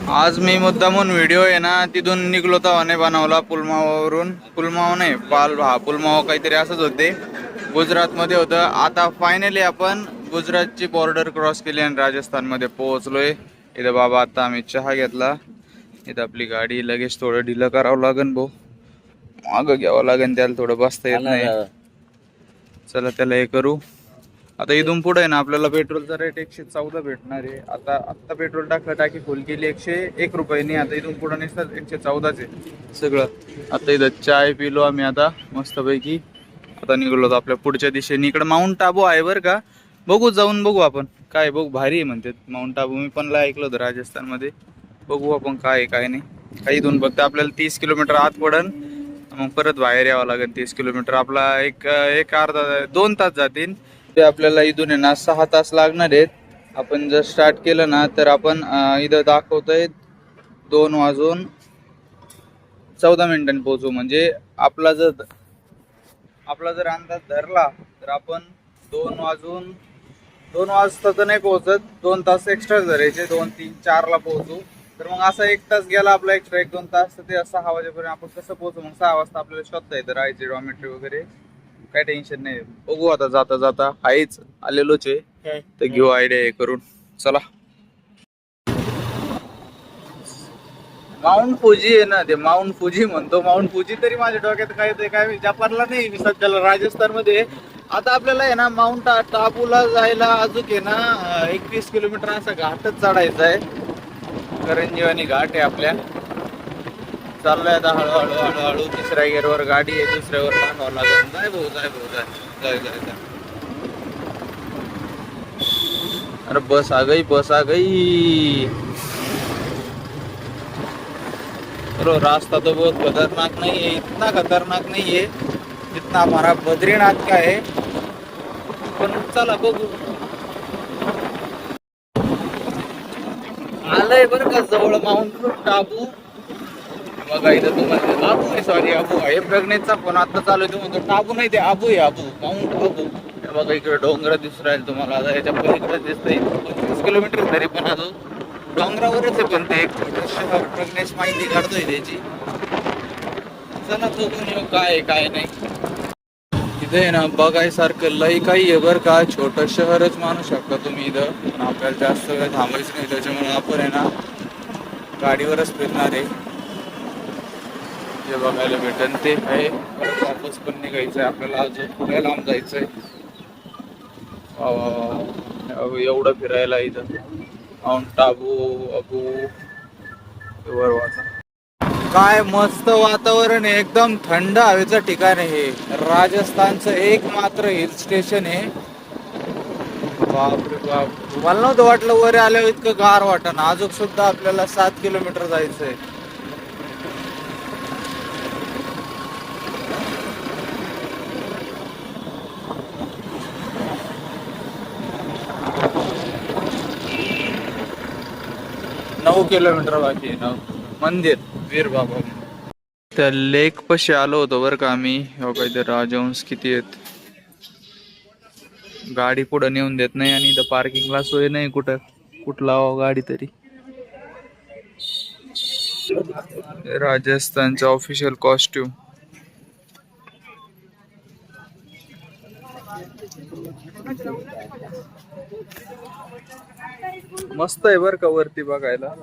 आज मी मुद्दामून व्हिडिओ आहे ना तिथून निघलो तर बनवला पुलमावरून. पुलमाव नाही, पुलमाव काहीतरी असंच होते, गुजरातमध्ये होतं. आता फायनली आपण गुजरातची बॉर्डर क्रॉस केली आणि राजस्थानमध्ये पोहोचलोय. इथं बाबा आता आम्ही चहा घेतला. इथं आपली गाडी लगेच थोडं ढिलं करावं लागेल भाऊ, मागं घ्यावं लागेल, त्याला थोडं बसता येत नाही. चला त्याला हे करू. आता इथून पुढे आहे ना आपल्याला पेट्रोलचा रेट 114 भेटणार आहे. आता पेट्रोल टाकी फुल केली 101 रुपयानी. आता इथून पुढे नसतात 114 आहे सगळं. आता इथं चाय पिलो आम्ही आता मस्तपैकी. आता निघलो आपल्या पुढच्या दिशेने. इकडे माउंट आबू आहे बरं का, बघू जाऊन बघू आपण काय. बघू भारी आहे म्हणतात माउंट आबू, मी पण ऐकलं होतं राजस्थानमध्ये. बघू आपण काय आहे काय नाही. काही इथून फक्त आपल्याला 30 किलोमीटर आत पडन, मग परत बाहेर यावं लागेल. 30 किलोमीटर आपला एक अर्धा 2 तास जातील. ते आपल्याला इथून आहे ना 6 तास लागणार आहेत. आपण जर स्टार्ट केलं ना तर आपण इथं दाखवतोय 2:14 पोहोचू. म्हणजे आपला जर अंदाज धरला तर आपण 2 वाजता तर नाही पोहोचत, 2 तास एक्स्ट्रा धरायचे, 2, 3, 4ला पोहोचू. तर मग असा 1 तास गेला आपला एक्स्ट्रा, 1-2 तास. तर ते 6 वाजेपर्यंत आपण कसं पोहोचू. मग 6 वाजता आपल्याला शोधता येतं राहायचे, डॉमेट्री वगैरे, काय टेन्शन नाही. बघू आता जाता जाता हायच आलेलोच आहे तर घेऊ आयडिया हे करून. चला. माउंट फुजी आहे ना, ते माउंट फुजी म्हणतो. माउंट फुजी तरी माझ्या डोक्यात काय ते काय जपानला नाही, मी सध्याला राजस्थानमध्ये. आता आपल्याला आहे ना माउंट टाबूला जायला अजून आहे ना 21 किलोमीटर असा घाटच चढायचा आहे. करंजीवानी घाट आहे आपल्या. चाललोय आता हळूहळू. तिसऱ्या गिअरवर गाडी आहे, दुसऱ्यावर टाकावं लागेल. जाय भाऊ जाय. अरे बस आ गई. चलो, रास्ता तो बहुत खतरनाक नहीं है, इतना खतरनाक नहीं है जितना हमारा बद्रीनाथ का है. पण चला बघू. आलंय बरं का जवळ माउंट टाबू. बघा इथं तुम्हाला आबू आहे, सॉरी आबू आहे. प्रज्ञेचा फोन आता चालू आहे, तुम्ही म्हणतो टाबू नाही, ते आबू आहे, आबू, माउंट आबू. बघा इकडे डोंगर दिसू राहील तुम्हाला. आता याच्या पलीकडे दिसतंय 25 किलोमीटर तरी, पण अजून डोंगरावरच आहे. पण ते एक शहर प्रज्ञेश माहिती काढतोय त्याची. चला बघून येऊ काय काय नाही. इथे आहे ना बघायसारखं लई काही आहे बरं का. छोटं शहरच मानू शकता तुम्ही इथं. पण आपल्याला जास्त वेळ थांबायचं नाही, त्याच्यामुळे आपण आहे ना गाडीवरच फिरणार आहे. जे बघायला भेटेल ते आहे. वापस पण निघायचं आहे आपल्याला, अजून पुढे लांब जायचंय. एवढं फिरायला इथं. माउंट आबू वर वाचा. काय मस्त वातावरण आहे, एकदम थंड हवेचं ठिकाण आहे हे. राजस्थानचं एकमात्र हिल स्टेशन आहे. बापरे बाप, मला नव्हतं वाटलं वर आल्यावर इतकं गार वाटण. अजून सुद्धा आपल्याला 7 किलोमीटर जायचंय. नऊ किलोमीटर बाकी आहे. मंदिर वीर बाबा. त्या लेक पशी आलो होतो बरं का आम्ही. इथे राजहंस किती आहेत. गाडी पुढे नेऊन देत नाही आणि इथं पार्किंगला सोय नाही. कुठं लावावं गाडी तरी. राजस्थानचा ऑफिशियल कॉस्ट्यूम. मस्त आहे बरं का वरती बघायला.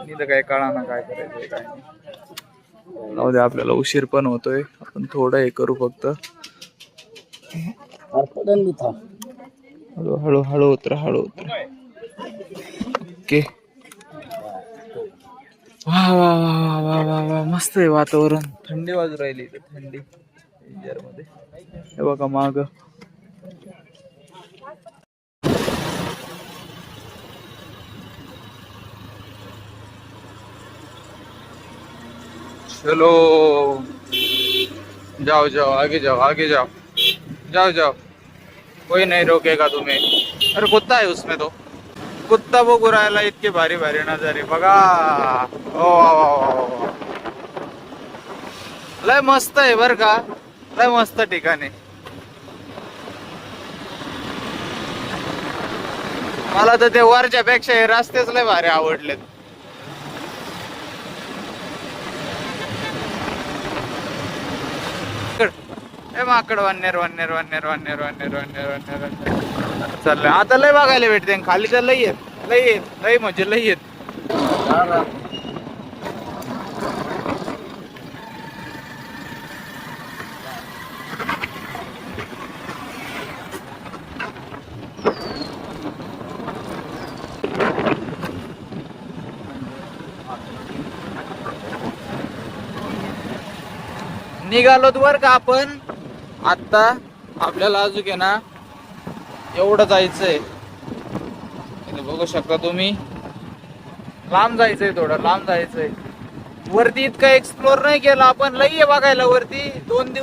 इथं काय कळा ना काय करायचंय काय नाही. जाऊ दे, आपल्याला उशीर पण होतोय. आपण थोडं हे करू फक्त. हळू उतरा. ओके. वा मस्त आहे वातावरण. थंडी वाजू राहिली इथे, थंडी मध्ये. हे बघा माग. चलो जाओ आगे जाओ. कोई नहीं रोकेगा तुम्हें. अरे कुत्ता है उसमें तो. कुत्ता बघू राहिला. इतके भारी नजारे बघा. ओ लय मस्त आहे बर का, लय मस्त ठिकाण आहे. मला तर ते वरच्या पेक्षा हे रस्तेच लय भारी आवडलेत. माकड वन्नेर वन्नेर वन्नेर वन्नेर वन्नेर वन्नेर वन्नेर चाललंय. आता लय बघायला भेटते खाली तर लय येत लय म्हणजे लय येत. निघालोत बर का आपण. आता आपल्याला अजून आहे ना एवढं जायचंय. बघू शकता तुम्ही लांब जायचंय थोडं लांब जायचंय. वरती इतकं एक्सप्लोर नाही केलं आपण. लई बघायला वरती. 2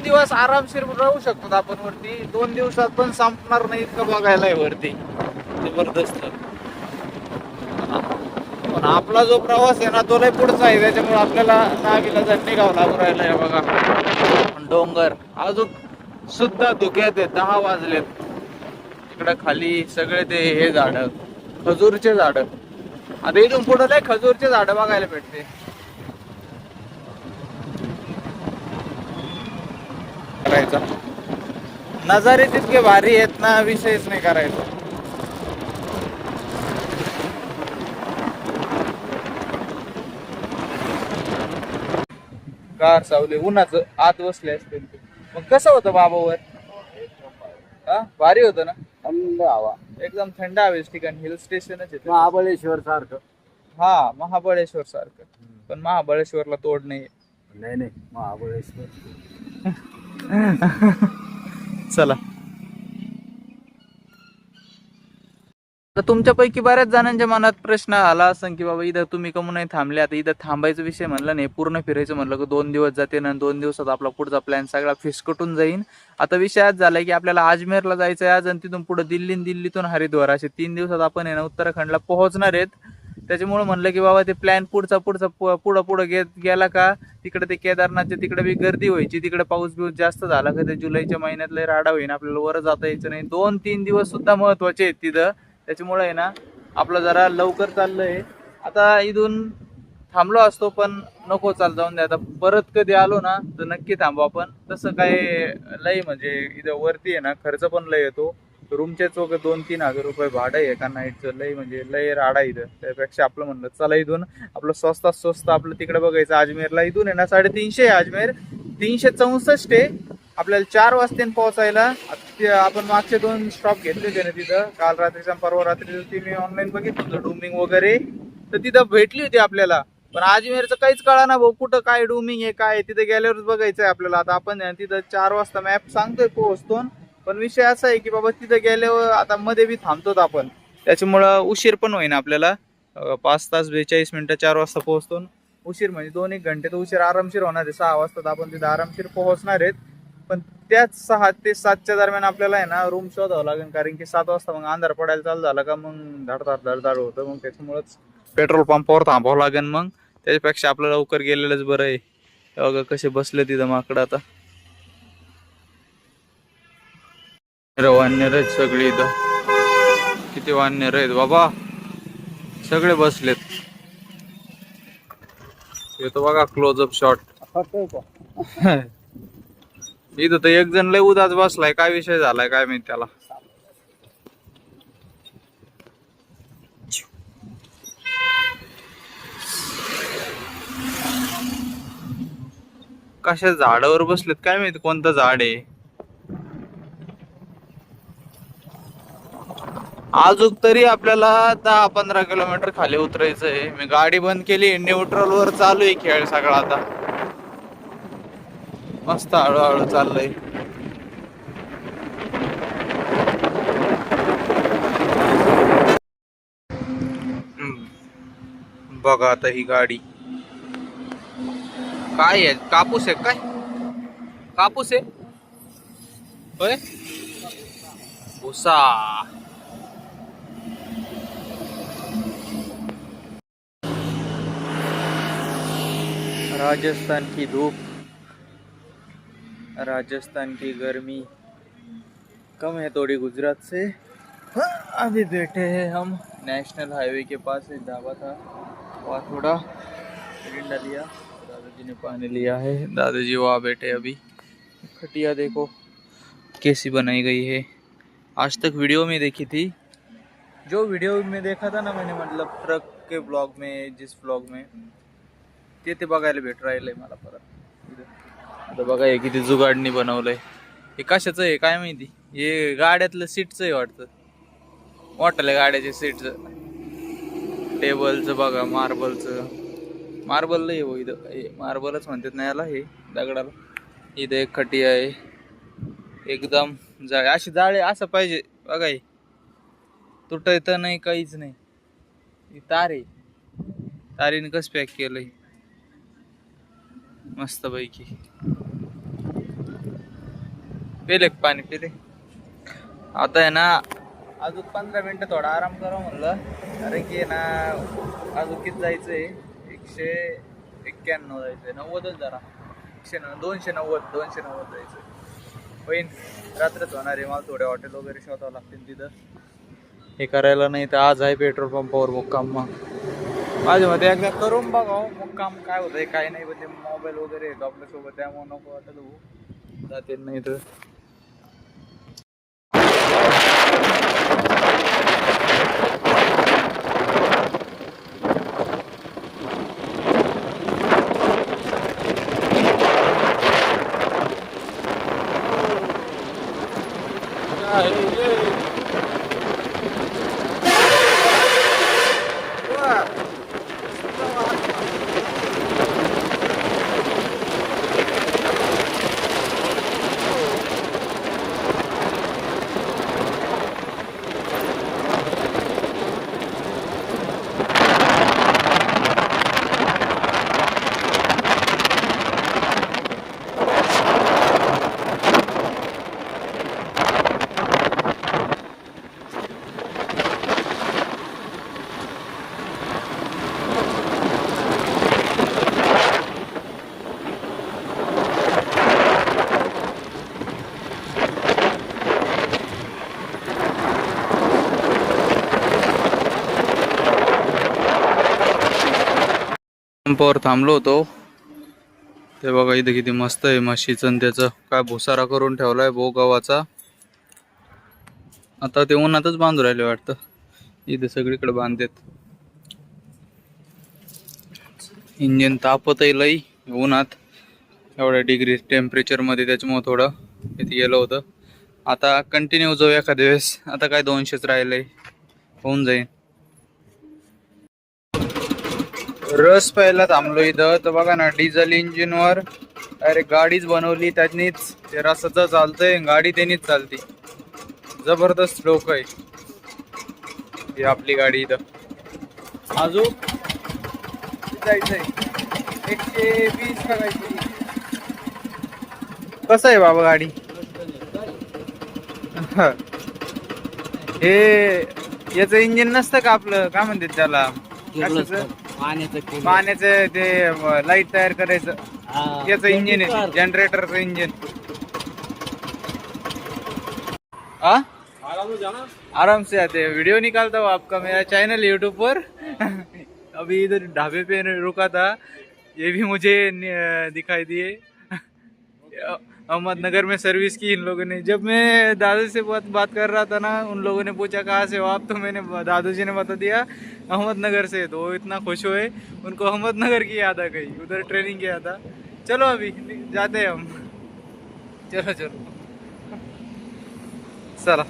दिवस आरामशीर राहू शकतो आपण वरती. 2 दिवसात पण संपणार नाही इतकं बघायला आहे वरती. जबरदस्त. पण आपला जो प्रवास आहे ना तो लय पुढचा आहे. त्याच्यामुळे आपल्याला नागीला निघावं लागू राहिलं आहे बघा. डोंगर अजून सुद्धा धुक्यात आहे. 10 वाजलेत. इकडं खाली सगळे ते हे झाड खजूरचे झाड. आता इथून पुढे लय खजूरचे झाड बघायला भेटते. करायचा नजारे तितके भारी आहेत ना विषयच नाही करायचा. कार सावले उन्हाचं आत बसले असते. मग कसं होतं बाबावर? भारी होतं ना. थंड हवा एकदम थंड हवेच ठिकाण. हिल स्टेशनच आहे. महाबळेश्वर सारखं. हा महाबळेश्वर सारखं. पण महाबळेश्वरला तोड नाही. नाही महाबळेश्वर. चला. तर तुमच्यापैकी बऱ्याच जणांच्या मनात प्रश्न आला असं की बाबा इथं तुम्ही कमून नाही थांबले. आता इथं थांबायचा विषय म्हणलं नाही. पूर्ण फिरायचं म्हणलं की 2 दिवस जाते ना. 2 दिवसात आपला पुढचा प्लॅन सगळा फिसकटून जाईल. आता विषय आज झालाय की आपल्याला अजमेरला जायचं आहे आज. आणि तिथून पुढे दिल्लीतून हरिद्वार असे 3 दिवसात आपण आहे ना उत्तराखंडला पोहोचणार आहेत. त्याच्यामुळे म्हणलं की बाबा ते प्लॅन पुढं घेत गेला का तिकडे ते केदारनाथच्या तिकडे बी गर्दी व्हायची. तिकडे पाऊस बिऊस जास्त झाला का ते जुलैच्या महिन्यातला राडा होईन. आपल्याला वर जाता यायचं नाही. 2-3 दिवस सुद्धा महत्वाचे आहेत तिथं. त्याच्यामुळे आहे ना आपलं जरा लवकर चाललंय. आता इथून थांबलो असतो पण नको चाल जाऊन द्या. आता परत कधी आलो ना तर नक्की थांबू आपण. तसं काय लय म्हणजे इथं वरती आहे ना खर्च पण लय येतो. रूमचे चोक 2-3 हजार रुपये भाडं आहे एका नाईटचं. लय म्हणजे लय राडा इथं. त्यापेक्षा आपलं म्हणलं चला इथून आपलं स्वस्त आपलं तिकडे बघायचं अजमेरला. इथून आहे ना 350 आहे अजमेर. 364 आहे. आपल्याला 4 वाजता पोहोचायला. आपण मागचे 2 स्टॉप घेतले होते ना तिथं. काल रात्रीचा परवा रात्री ती मी ऑनलाईन बघितलं होतं डूमिंग वगैरे. तर तिथं भेटली होती आपल्याला. पण अजमेरचं काहीच कळा ना भाऊ कुठं काय डूमिंग आहे काय. तिथे गेल्यावरच बघायचंय आपल्याला. आता आपण तिथं 4 वाजता मॅप सांगतोय पोहोचतो. पण विषय असा आहे की बाबा तिथं गेल्यावर आता मध्ये बी थांबतोत आपण. त्याच्यामुळं उशीर पण होईना आपल्याला. 5 तास 42 मिनिटं 4 वाजता पोहोचतो. उशीर म्हणजे 2-1 घंटे तर उशीर आरामशीर होणार आहे. 6 वाजता आपण तिथं आरामशीर पोहोचणार आहेत. पण त्याच 6 ते 7च्या दरम्यान आपल्याला आहे ना रूम शोधावं लागेल. कारण की 7 वाजता मग अंधार पडायला चालू झाला का मग धडधाड होतं. मग त्याच्यामुळेच पेट्रोल पंपावर थांबावं लागेल. मग त्याच्यापेक्षा आपलं लवकर गेलेलंच बरं आहे. बघा कसे बसले तिथं माकडं. आता वानर आहेत सगळी इथं. किती वानर आहेत बाबा. सगळे बसलेत. येतो बघा क्लोजअप शॉट. इथं तर एक जण लय उदास बसलाय. काय विषय झालाय काय माहिती त्याला. कशा झाडावर बसलेत काय माहिती. कोणतं झाड आहे. अजून तरी आपल्याला 10-15 किलोमीटर खाली उतरायचंय. मी गाडी बंद केली. न्यूट्रल वर चालू आहे खेळ सगळा. आता मस्त हळूहळू चाललंय. बघा आता ही गाडी काय आहे. कापूस आहे काय. कापूस आहे होय. भुसा. राजस्थान की धूप, राजस्थान की गर्मी कम है थोड़ी गुजरात से. अभी बैठे हैं हम नेशनल हाईवे के पास. एक ढाबा था वहाँ थोड़ा डंडा लिया. दादाजी ने पानी लिया है. दादाजी वहाँ बैठे अभी. खटिया देखो कैसी बनाई गई है। आज तक वीडियो में देखी थी, जो वीडियो में देखा था ना मैंने, मतलब ट्रक के ब्लॉग में, जिस ब्लॉग में ते बघायला भेट राहिलंय मला परत। आता बघा हे किती जुगाडणी बनवलंय। हे कशाचं आहे काय माहिती, हे गाड्यातलं सीटचं आहे वाटतं, मोठ्या गाड्याच्या सीटचं। टेबलचं बघा, मार्बल आहे हो इथं, हे मार्बलच म्हणतात ना याला, हे दगडाला। इथं एक खटिया आहे, एकदम जाळे, अशी जाळे असं पाहिजे बघा। हे तुटत नाही, काहीच नाही। ही तार आहे, तारीने कसं पॅक केलंय मस्त पैकी। पेले पाणी पेले। आता आहे ना अजून 15 मिनिटं थोडा आराम करा म्हणलं, कारण की ना अजून किती जायचंय, 191 जायचंय, 90च जरा 290 जायचंय। होईन, रात्रच होणार आहे, मला थोडे हॉटेल वगैरे शोधावं लागतील तिथं हे करायला। नाही तर आज आहे पेट्रोल पंपावर मुक्काम। मग माझ्या मध्ये एकदा करून बघा मुक्काम काय होतंय काय नाही, पण ते मोबाईल वगैरे येतो आपल्यासोबत, त्यामुळे नको वाटत हो जाते नाही तर। पंपावर थांबलो होतो ते बघा, इथे किती मस्त आहे म्हशीचं आणि त्याचं काय भुसारा करून ठेवलाय भो गव्हाचा। आता ते उन्हातच बांधू राहिले वाटतं, इथे सगळीकडे बांधतात। इंजिन तापतही लई उन्हात, एवढ्या डिग्री टेम्परेचर मध्ये, त्याच्यामुळे थोडं इथे गेलं होतं। आता कंटिन्यू जाऊ एखाद्या वेळेस, आता काय 200च राहिलंय, होऊन जाईल। रस प्यायला थांबलो इथं, तर बघा ना डिझेल इंजिन वर डायरेक्ट गाडीच बनवली, त्यांनीच ते रसाचं चालतंय, गाडी त्यांनीच चालती। जबरदस्त लोक आहे ही आपली गाडी। इथं अजून जायचंय 120 करायची। कसं आहे बाबा गाडी? हे याचं इंजिन नसतं का आपलं, काय म्हणतात त्याला, पाण्याचं ते लाईट तयार करायचं, याचं इंजिन आहे, जनरेटरचं इंजिन। आराम से आते, वीडियो निकालता हूँ आपका, मेरा चैनल यूट्यूब पर। अभी इधर ढाबे पे रुका था, ये भी मुझे दिखाई दिए। अहमदनगर में सर्विस की इन लोगों ने। जब मैं दादू से बात कर रहा था ना, उन लोगों ने पूछा कहाँ से हो आप, तो मैंने दादू जी ने बता दिया अहमदनगर से। तो वो इतना खुश हुए, उनको अहमदनगर की याद आ गई, उधर ट्रेनिंग किया था। चलो अभी जाते हैं हम, चलो चला।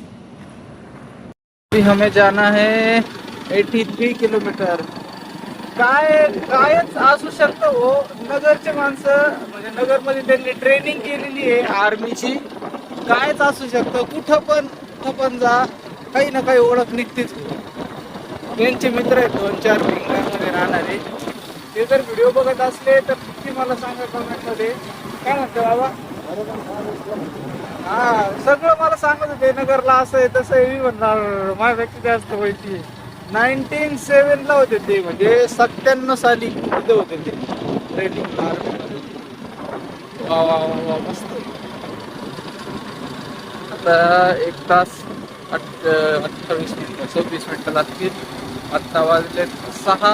अभी हमें जाना है 83 किलोमीटर। कायच असू शकतं हो, नगरचे माणसं, म्हणजे नगरमध्ये त्यांनी ट्रेनिंग केलेली आहे आर्मीची, कायच असू शकतं, कुठं पण जा, काही ना काही ओळख निघतेच। त्यांचे मित्र आहेत 2-4 भिंगामध्ये राहणारे, ते जर व्हिडिओ बघत असले तर नक्की मला सांगा कमेंट मध्ये, काय म्हणतो बाबा? हा, सगळं मला सांगत होते, नगरला असं आहे तसं आहे। मी म्हणणार माझ्यापेक्षा जास्त माहिती आहे। 1997 ला होते ते, म्हणजे 97 साली तिथे होते ते ट्रेनिंग आर्मीमध्ये। वा वा वा, मस्त। आता 1 तास 28 मिनिटं 26 मिनिटं लागतील। आत्ता वाजले 6,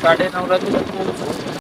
9:30 ला तिथे पोहोचू।